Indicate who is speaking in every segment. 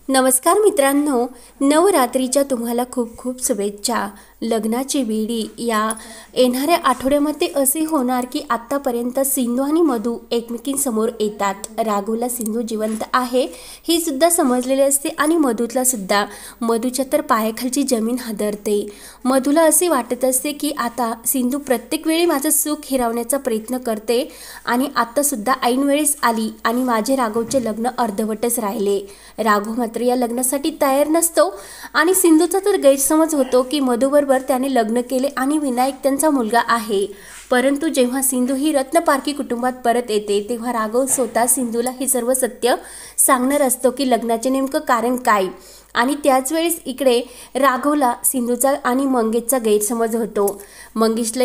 Speaker 1: नमस्कार मित्रांनो, नवरात्रीच्या तुम्हाला खूप खूप शुभेच्छा। लग्नाची वेळी या येणाऱ्या आठवड्यामध्ये असे होणार की आत्तापर्यंत सिंधू आणि मधू एकमेकींसमोर येतात। राघवला सिंधू जिवंत आहे हे सुद्धा समजलेले असते आणि मधूला सुद्धा। मधूच्या तर पायाखालची जमीन हादरते। मधूला असे वाटत असते की आता सिंधू प्रत्येक वेळी माझं सुख हिरावण्याचा प्रयत्न करते आणि आता सुद्धा ऐन वेळेस आली आणि माझे राघवचे लग्न अर्धवटच राहिले। राघव मात्र या लग्नासाठी तयार नसतो आणि सिंधूचा तर गैरसमज होतो की मधूबरोबर त्याने लग्न केले आणि विनायक त्यांचा मुलगा आहे। परंतु जेव्हा सिंधू ही रत्नपारखी कुटुंबात परत येते तेव्हा राघव स्वतः सिंधूला हे सर्व सत्य सांगणार असतो की लग्नाचे नेमकं कारण काय। आणि त्याच वेळेस इकडे राघवला सिंधूचा आणि मंगेशचा गैरसमज होतो। मंगेशला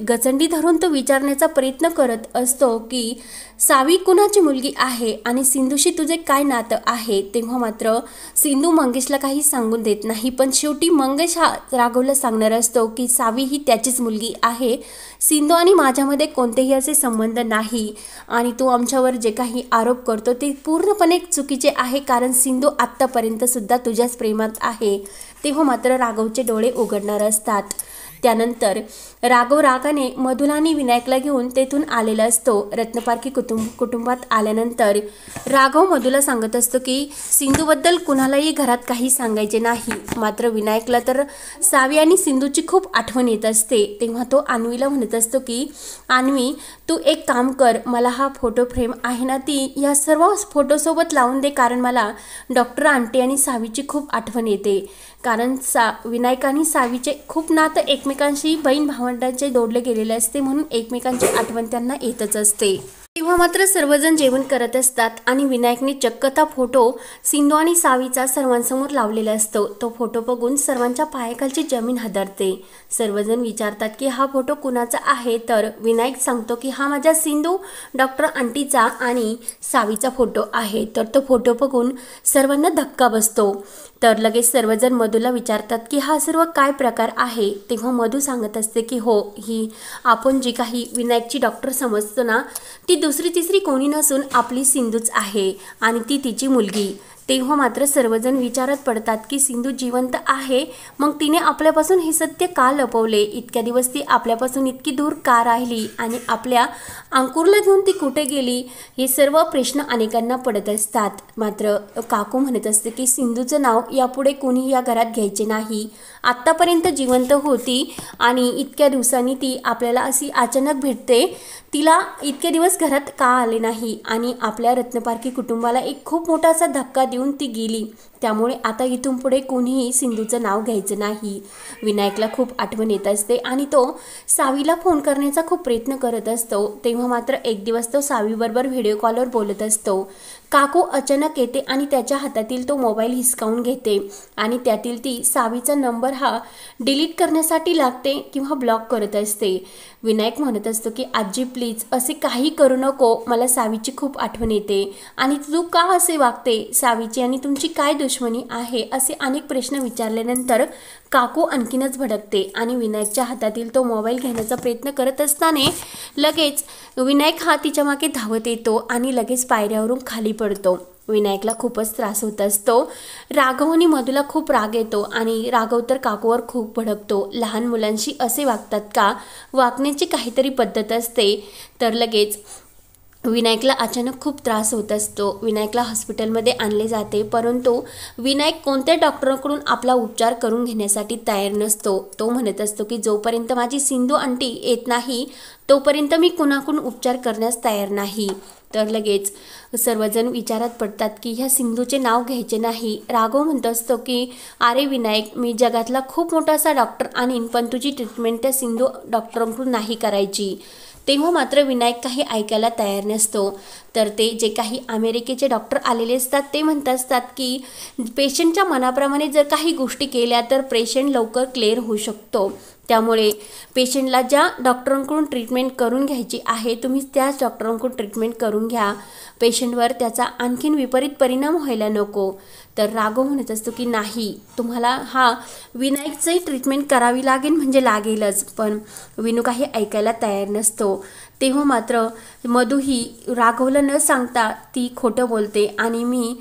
Speaker 1: गचंडी धरून तो विचारण्याचा प्रयत्न करत असतो की सावी कुणाची मुलगी आहे आणि सिंधूशी तुझे काय नातं आहे। तेव्हा मात्र सिंधू मंगेशला काही सांगून देत नाही, पण शेवटी मंगेश हा राघवला सांगणार असतो की सावी ही त्याचीच मुलगी आहे। सिंधू आणि माझ्यामध्ये कोणतेही असे संबंध नाही आणि तू आमच्यावर जे काही आरोप करतो ते पूर्णपणे चुकीचे आहे, कारण सिंधू आत्तापर्यंत सुद्धा तुझ्याच प्रेमात आहे। तेव्हा मात्र राघवचे डोळे उघडणार असतात। त्यानंतर राघव रागाने मधुला आणि विनायकला घेऊन तेथून आलेला असतो। रत्नपारखी कुटुंबात आल्यानंतर राघव मधुला सांगत असतो की सिंधूबद्दल कुणालाही घरात काही सांगायचे नाही। मात्र विनायकला तर सावी आणि सिंधूची खूप आठवण येत असते। तेव्हा तो अन्वीला म्हणत असतो की अन्वी, तू एक काम कर, मला हा फोटो फ्रेम आहे ना ती या सर्व फोटोसोबत लावून दे, कारण मला डॉक्टर आंटी आणि सावीची खूप आठवण येते। कारण विनायक आणि सावीचे खूप नातं एकमेकांशी बहीण भावंडांचे जोडले गेलेले असते, म्हणून एकमेकांची आठवण त्यांना येतच असते। तेव्हा मात्र सर्वजण जेवण करत असतात आणि विनायकने चक्क तो फोटो सिंधू आणि सावीचा सर्वांसमोर लावलेला असतो। तो फोटो बघून सर्वांच्या पायाखालची जमीन हादरते। सर्वजण विचारतात की हा फोटो कुणाचा आहे, तर विनायक सांगतो की हा माझ्या सिंधू, डॉक्टर आंटीचा आणि सावीचा फोटो आहे। तर तो फोटो बघून सर्वांना धक्का बसतो। तर लगेच सर्वजण मधूला विचारतात की हा सर्व काय प्रकार आहे। तेव्हा मधू सांगत असते की हो, ही आपण जी काही विनायकची डॉक्टर समजतो ना, ती दुसरी तिसरी कोणी नसून आपली सिंधूच आहे आणि ती तिची मुलगी। तेव्हा मात्र सर्वजण विचारात पडतात की सिंधू जिवंत आहे, मग तिने आपल्यापासून हे सत्य का लपवले। इतक्या दिवस ती आपल्यापासून इतकी दूर का राहिली आणि आपल्या अंकुरला घेऊन ती कुठे गेली, हे सर्व प्रश्न अनेकांना पडत असतात। मात्र काकू म्हणत असते की सिंधूचं नाव यापुढे कोणी या घरात घ्यायचे नाही। आत्तापर्यंत जिवंत होती आणि इतक्या दिवसांनी ती आपल्याला अशी अचानक भेटते, तिला इतके दिवस घरात का आले नाही आणि आपल्या रत्नपारखी कुटुंबाला एक खूप मोठा असा धक्का देऊन ती गेली। त्यामुळे आता इथून पुढे कोणीही सिंधूचं नाव घ्यायचं नाही। विनायकला खूप आठवण येत असते आणि तो सावीला फोन करण्याचा खूप प्रयत्न करत असतो। तेव्हा मात्र एक दिवस तो सावीबरोबर व्हिडिओ कॉलवर बोलत असतो। काकू अचानक येते आणि त्याच्या हातातील तो मोबाईल हिसकावून घेते आणि त्यातील ती सावीचा नंबर हा डिलीट करण्यासाठी लागते किंवा ब्लॉक करत असते। विनायक म्हणत असतो की आजी प्लीज असे काही करू नको, मला सावीची खूप आठवण येते आणि तू का असे वागते, सावीची आणि तुमची काय दुश्मनी आहे, असे अनेक प्रश्न विचारल्यानंतर काकू आणखीनच भडकते आणि विनायकच्या हातातील तो मोबाईल घेण्याचा प्रयत्न करत असताना लगेच विनायक हा तिच्या मागे धावत येतो आणि लगेच पायऱ्यावरून खाली पडतो। विनायकला खूपच त्रास होत असतो। राघव आणि मधूला खूप राग येतो आणि राघव तर काकूवर खूप भडकतो। लहान मुलांशी असे वागतात का, वागण्याची काहीतरी पद्धत असते। तर लगेच विनायकला अचानक खूप त्रास होत असतो। विनायकला हॉस्पिटलमध्ये आणले जाते, परंतु विनायक कोणत्या डॉक्टरांकडून आपला उपचार करून घेण्यासाठी तयार नसतो। तो म्हणत असतो की जोपर्यंत माझी सिंधू आंटी येत नाही तोपर्यंत मी कुणाकडून उपचार करण्यास तयार नाही। तर लगेच सर्वजण विचारात पडतात की ह्या सिंधूचे नाव घ्यायचे नाही। राघव म्हणत असतो की अरे विनायक, मी जगातला खूप मोठा असा डॉक्टर आणीन, पण तुझी ट्रीटमेंट त्या सिंधू डॉक्टरांकडून नाही करायची। तेव्हा मात्र विनायक काही ऐकायला तयार नसतो। तर ते जे काही अमेरिकेचे डॉक्टर आलेले असतात ते म्हणत असतात की पेशंटच्या मनाप्रमाणे जर काही गोष्टी केल्या तर पेशंट लवकर क्लिअर होऊ शकतो। त्यामुळे पेशंटला ज्या डॉक्टरांकडून ट्रीटमेंट करून घ्यायची आहे तुम्ही त्याच डॉक्टरांकडून ट्रीटमेंट करून घ्या, पेशंटवर त्याचा आणखीन विपरीत परिणाम व्हायला नको। तर राघव म्हणत असतो की नाही, तुम्हाला हा विनायकची ट्रीटमेंट करावी लागेल म्हणजे लागेलच, पण विनू काही ऐकायला तयार नसतो। तेव्हा मात्र मधु ही राघवला न सांगता ती खोटं बोलते आणि मी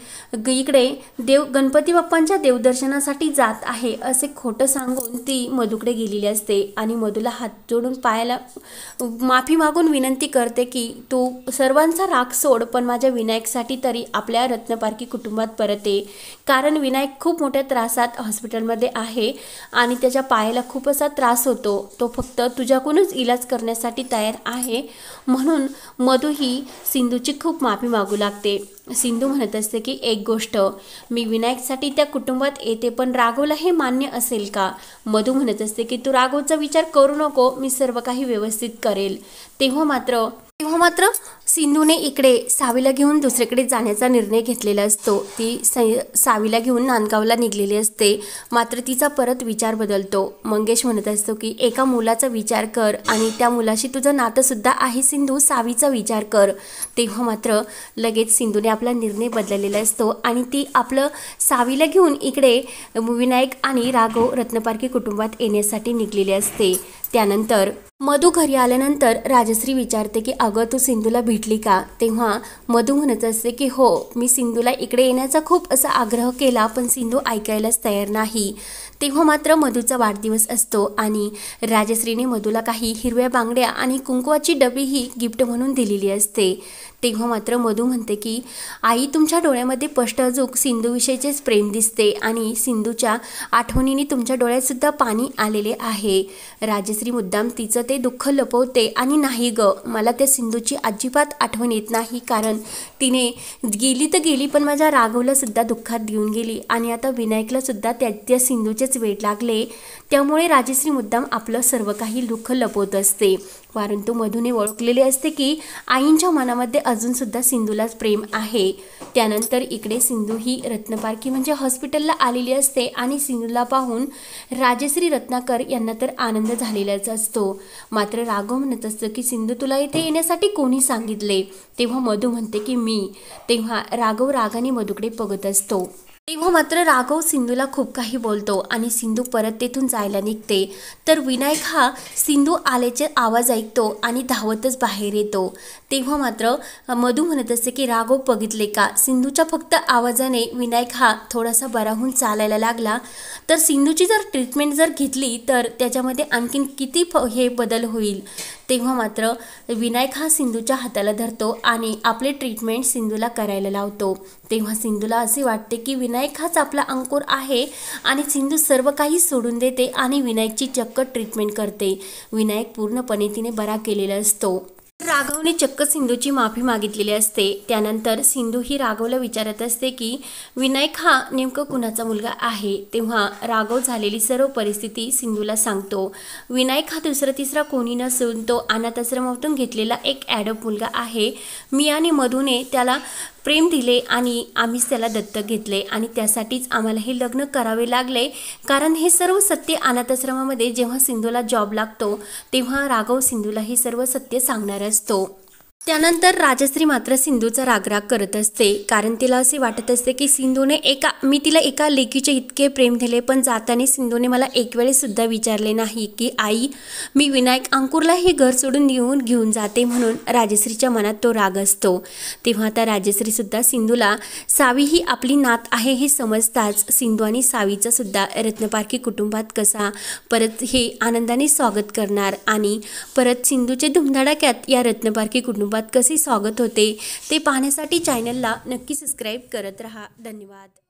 Speaker 1: इकडे गणपती बाप्पांच्या देवदर्शनासाठी जात आहे असे खोटं सांगून ती मधुकडे गेलेली असते आणि मधुला हात जोडून पायाला माफी मागून विनंती करते की तू सर्वांचा राग सोड, पण माझ्या विनायकसाठी तरी आपल्या रत्नपारखी कुटुंबात परत ये, कारण विनायक खूप मोठ्या त्रासात हॉस्पिटलमध्ये आहे आणि त्याच्या पायाला खूप असा त्रास होतो, तो फक्त तुझ्याकडूनच इलाज करण्यासाठी तयार आहे। म्हणून मधु ही सिंधूची खूप माफी मागू लागते। सिंधू म्हणत असते की एक गोष्ट, मी विनायकसाठी त्या कुटुंबात येते, पण राघवला हे मान्य असेल का? मधु म्हणत असते की तू राघवचा विचार करू नको, मी सर्व काही व्यवस्थित करेल। तेव्हा मात्र सिंधूने इकडे सावीला घेऊन दुसरीकडे जाण्याचा निर्णय घेतलेला असतो। ती सावीला घेऊन नांदगावला निघलेली असते, मात्र तिचा परत विचार बदलतो। मंगेश म्हणत असतो की एका मुलाचा विचार कर आणि त्या मुलाशी तुझं नातं सुद्धा आहे सिंधू, सावीचा विचार कर। तेव्हा मात्र लगेच सिंधूने आपला निर्णय बदललेला असतो आणि ती आपलं सावीला घेऊन इकडे विनायक आणि राघव रत्नपारखी कुटुंबात येण्यासाठी निघलेली असते। त्यानंतर मधु घरी आल्यानंतर राजश्री विचारते की अगं तू सिंधूला भेटली का? तेव्हा मधु म्हणत असते की हो, मी सिंधूला इकडे येण्याचा खूप असा आग्रह केला, पण सिंधू ऐकायलाच तयार नाही। तेव्हा मात्र मधुचा वाढदिवस असतो आणि राजश्रीने मधुला काही हिरव्या बांगड्या आणि कुंकवाची डबी ही गिफ्ट म्हणून दिलेली असते। तेव्हा मात्र मधु म्हणते की आई, तुमच्या डोळ्यामध्ये स्पष्ट अजूक सिंधूविषयीचेच प्रेम दिसते आणि सिंधूच्या आठवणीने तुमच्या डोळ्यात सुद्धा पाणी आलेले आहे। राजश्री मुद्दाम तिचं ते दुःख लपवते आणि नाही ग, मला त्या सिंधूची अजिबात आठवण येत नाही, कारण तिने गेली तर गेली, पण माझ्या राघवला सुद्धा दुःखात देऊन गेली आणि आता विनायकला सुद्धा त्या सिंधूचेच वेड लागले। त्यामुळे राजश्री मुद्दाम आपलं सर्व काही दुःख लपवत असते, परंतु मधुने ओळखलेले असते की आईंच्या मनामध्ये अजून सुद्धा सिंधूलाच प्रेम आहे। त्यानंतर इकडे सिंधू ही रत्नपारखी म्हणजे हॉस्पिटलला आलेली असते आणि सिंधूला पाहून राजश्री रत्नाकर यांना तर आनंद झालेलाच असतो। मात्र राघव म्हणत असतो की सिंधू, तुला इथे येण्यासाठी कोणी सांगितले? तेव्हा मधु म्हणते की मी। तेव्हा राघव रागाने मधुकडे बघत असतो। तेव्हा मात्र राघव सिंधूला खूप काही बोलतो आणि सिंधू परत तेथून जायला निघते, तर विनायक हा सिंधू आल्याचे आवाज ऐकतो आणि धावतच बाहेर येतो। तेव्हा मात्र मधु म्हणत असते की राघव बघितले का, सिंधूच्या फक्त आवाजाने विनायक हा थोडासा बरा होऊन चालायला लागला, तर सिंधूची जर ट्रीटमेंट जर घेतली तर त्याच्यामध्ये आणखीन किती हे बदल होईल। तेव्हा मात्र विनायक हा सिंधूच्या हाताला धरतो आणि आपले ट्रीटमेंट सिंधूला करायला लावतो। तेव्हा सिंधूला असे वाटते की विनायक हाच आपला अंकुर आहे आणि सिंधू सर्व काही सोडून देते आणि विनायकची चक्क ट्रीटमेंट करते। विनायक पूर्णपणे तिने बरा केलेला असतो। राघवने चक्क सिंधूची माफी मागितलेली असते। त्यानंतर सिंधू ही राघवला विचारत असते की विनायक हा नेमकं कुणाचा मुलगा आहे। तेव्हा राघव झालेली सर्व परिस्थिती सिंधूला सांगतो। विनायक हा दुसरा तिसरा कोणी नसून तो अनाथाश्रमातून घेतलेला एक ॲडॉप्ट मुलगा आहे। मी आणि मधुने त्याला प्रेम दिले आणि आम्हीच त्याला दत्तक घेतले आणि त्यासाठीच आम्हाला हे लग्न करावे लागले, कारण हे सर्व सत्य अनाथाश्रमामध्ये जेव्हा सिंधूला जॉब लागतो तेव्हा राघव सिंधूला हे सर्व सत्य सांगणार असतो। त्यानंतर राजश्री मात्र सिंधूचा रागराग करत असते, कारण तिला असे वाटत असते की मी तिला एका लेकीचे इतके प्रेम दिले, पण जाताना सिंधूने मला एक वेळेसुद्धा विचारले नाही की आई, मी विनायक अंकुरला हे घर सोडून घेऊन जाते, म्हणून राजश्रीच्या मनात तो राग असतो। तेव्हा आता राजश्रीसुद्धा सिंधूला सावी ही आपली नात आहे हे समजताच सिंधू आणि सावीचं सुद्धा रत्नपारखी कुटुंबात कसा परत हे आनंदाने स्वागत करणार आणि परत सिंधूचे धुमधडाक्यात या रत्नपारखी कुटुंबात कसे स्वागत होते ते पाहण्यासाठी चॅनलला नक्की सबस्क्राईब करत रहा। धन्यवाद।